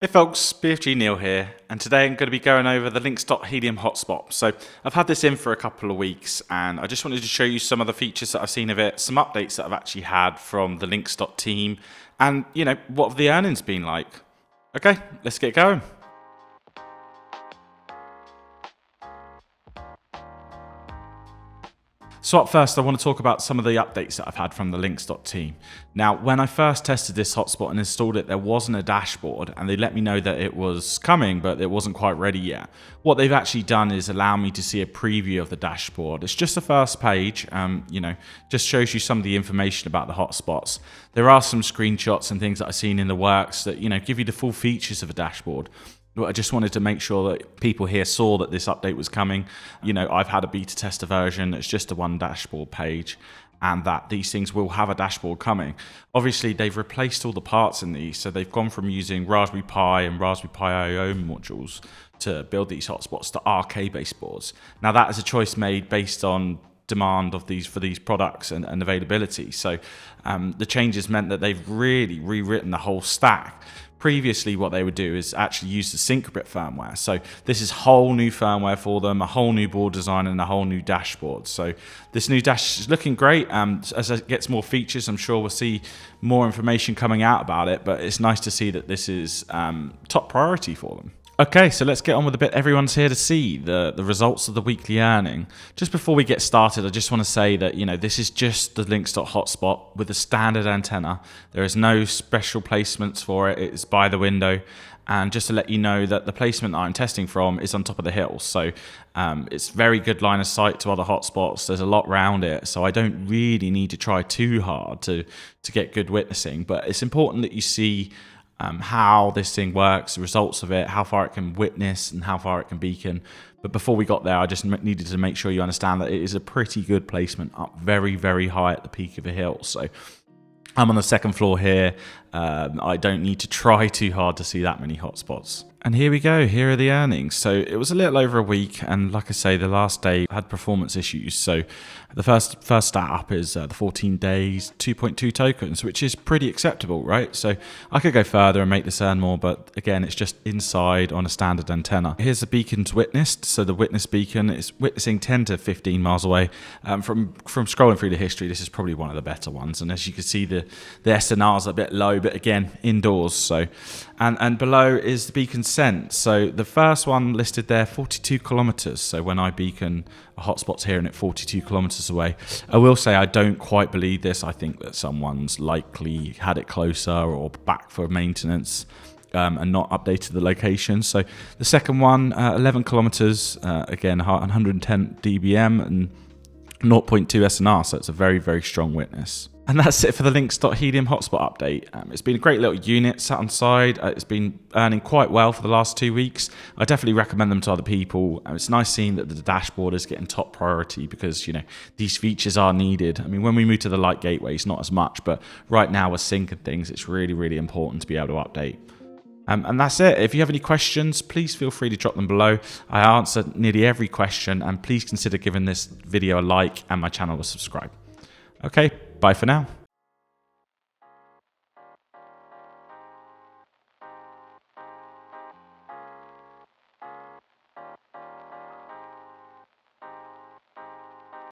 Hey folks, BFGNeil here, and today I'm going to be going over the Linxdot Helium Hotspot. So I've had this in for a couple of weeks, and I just wanted to show you some of the features that I've seen of it, some updates that I've actually had from the Linxdot team, and what have the earnings been like. Okay, let's get going. So up first, I want to talk about some of the updates that I've had from the Linxdot team. Now, when I first tested this hotspot and installed it, there wasn't a dashboard, and they let me know that it was coming, but it wasn't quite ready yet. What they've actually done is allow me to see a preview of the dashboard. It's just the first page, just shows you some of the information about the hotspots. There are some screenshots and things that I've seen in the works that, give you the full features of a dashboard. But I just wanted to make sure that people here saw that this update was coming. I've had a beta tester version. It's just a one dashboard page, and that these things will have a dashboard coming. Obviously, they've replaced all the parts in these. So they've gone from using Raspberry Pi and Raspberry Pi IO modules to build these hotspots to RK-based boards. Now, that is a choice made based on demand of these for these products and availability. So the changes meant that they've really rewritten the whole stack. Previously, what they would do is actually use the Syncobit firmware. So this is whole new firmware for them, a whole new board design and a whole new dashboard. So this new dash is looking great. As it gets more features, I'm sure we'll see more information coming out about it, but it's nice to see that this is top priority for them. Okay, so let's get on with the bit everyone's here to see, the results of the weekly earning. Just before we get started, I just want to say that, this is just the Linxdot hotspot with a standard antenna. There is no special placements for it. It's by the window. And just to let you know that the placement that I'm testing from is on top of the hill. So it's very good line of sight to other hotspots. There's a lot around it. So I don't really need to try too hard to get good witnessing. But it's important that you see how this thing works, the results of it, how far it can witness and how far it can beacon. But before we got there, I just needed to make sure you understand that it is a pretty good placement up very, very high at the peak of a hill. So I'm on the second floor here. I don't need to try too hard to see that many hotspots. And here we go, here are the earnings. So it was a little over a week, and like I say, the last day had performance issues. So the first stat up is the 14 days, 2.2 tokens, which is pretty acceptable, right? So I could go further and make this earn more, but again, it's just inside on a standard antenna. Here's the beacons witnessed. So the witness beacon is witnessing 10 to 15 miles away. From scrolling through the history, this is probably one of the better ones. And as you can see, the SNR's a bit low, but again, indoors. So and below is the beacon sent. So the first one listed there, 42 kilometers. So when I beacon a hotspot's hearing it 42 kilometers away. I will say I don't quite believe this. I think that someone's likely had it closer or back for maintenance and not updated the location. So the second one, 11 kilometers, again, 110 dBm and 0.2 SNR. So it's a very, very strong witness. And that's it for the Linxdot Helium hotspot update. It's been a great little unit sat on side. It's been earning quite well for the last 2 weeks. I definitely recommend them to other people. It's nice seeing that the dashboard is getting top priority because, these features are needed. I mean, when we move to the light gateways, not as much, but right now with sync and things, it's really, really important to be able to update. And that's it. If you have any questions, please feel free to drop them below. I answer nearly every question, and please consider giving this video a like and my channel a subscribe. Okay, bye for now.